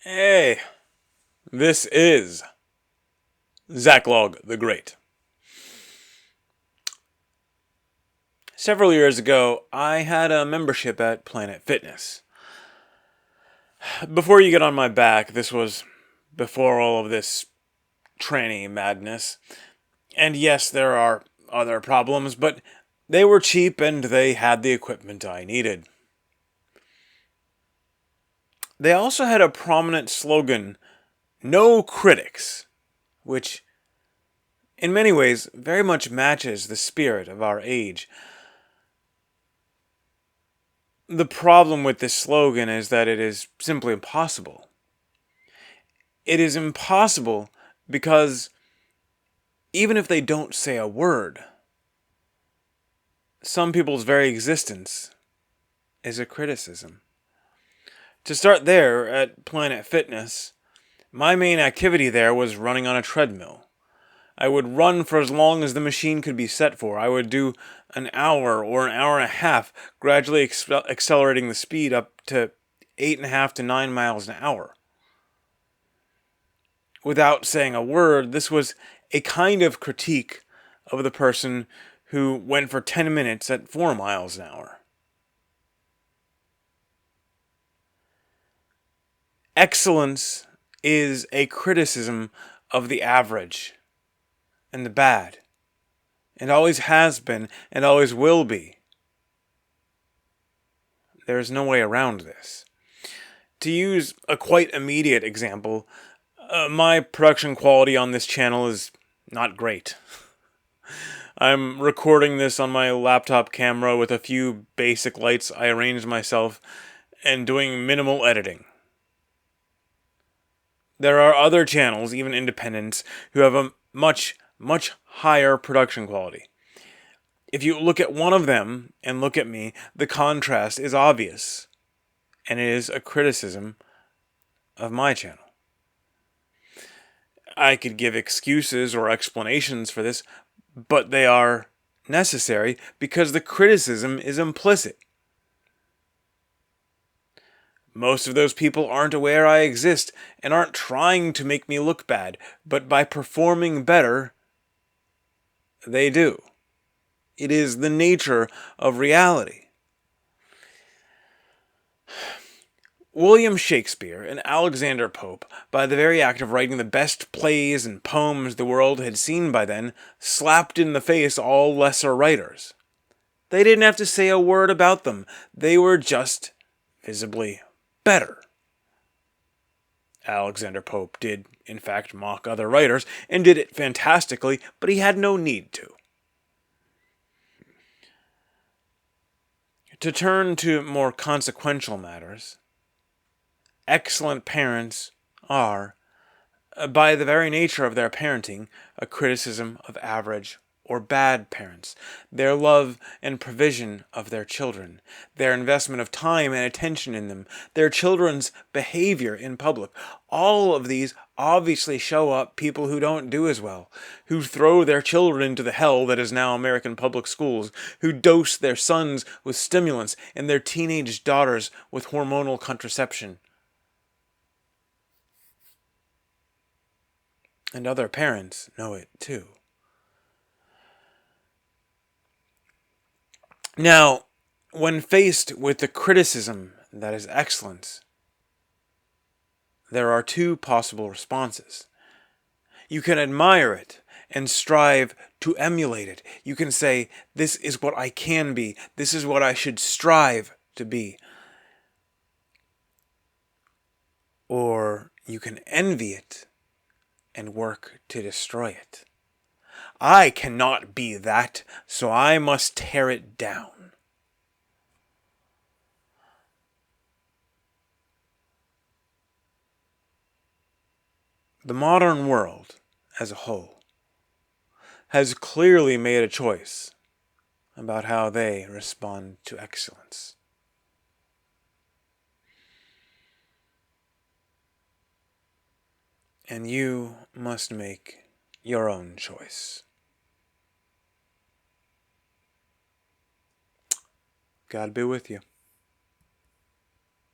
Hey, this is Zacklog the Great. Several years ago, I had a membership at Planet Fitness. Before you get on my back, this was before all of this tranny madness. And yes, there are other problems, but they were cheap and they had the equipment I needed. They also had a prominent slogan, "No Critics," which in many ways very much matches the spirit of our age. The problem with this slogan is that it is simply impossible. It is impossible because even if they don't say a word, some people's very existence is a criticism. To start there, at Planet Fitness, my main activity there was running on a treadmill. I would run for as long as the machine could be set for. I would do an hour or an hour and a half, gradually accelerating the speed up to 8.5 to 9 miles an hour. Without saying a word, this was a kind of critique of the person who went for 10 minutes at 4 miles an hour. Excellence is a criticism of the average and the bad, and always has been and always will be. There is no way around this. To use a quite immediate example, my production quality on this channel is not great. I'm recording this on my laptop camera with a few basic lights I arranged myself and doing minimal editing. There are other channels, even independents, who have a much higher production quality. If you look at one of them and look at me, the contrast is obvious, and it is a criticism of my channel. I could give excuses or explanations for this, but they are necessary because the criticism is implicit. Most of those people aren't aware I exist and aren't trying to make me look bad, but by performing better, they do. It is the nature of reality. William Shakespeare and Alexander Pope, by the very act of writing the best plays and poems the world had seen by then, slapped in the face all lesser writers. They didn't have to say a word about them. They were just visibly better. Alexander Pope did, in fact, mock other writers, and did it fantastically, but he had no need to. To turn to more consequential matters, excellent parents are, by the very nature of their parenting, a criticism of average or bad parents, their love and provision of their children, their investment of time and attention in them, their children's behavior in public. All of these obviously show up people who don't do as well, who throw their children into the hell that is now American public schools, who dose their sons with stimulants and their teenage daughters with hormonal contraception. And other parents know it too. Now, when faced with the criticism that is excellence, there are two possible responses. You can admire it and strive to emulate it. You can say, this is what I can be. This is what I should strive to be. Or you can envy it and work to destroy it. I cannot be that, so I must tear it down. The modern world, as a whole, has clearly made a choice about how they respond to excellence. And you must make your own choice. God be with you.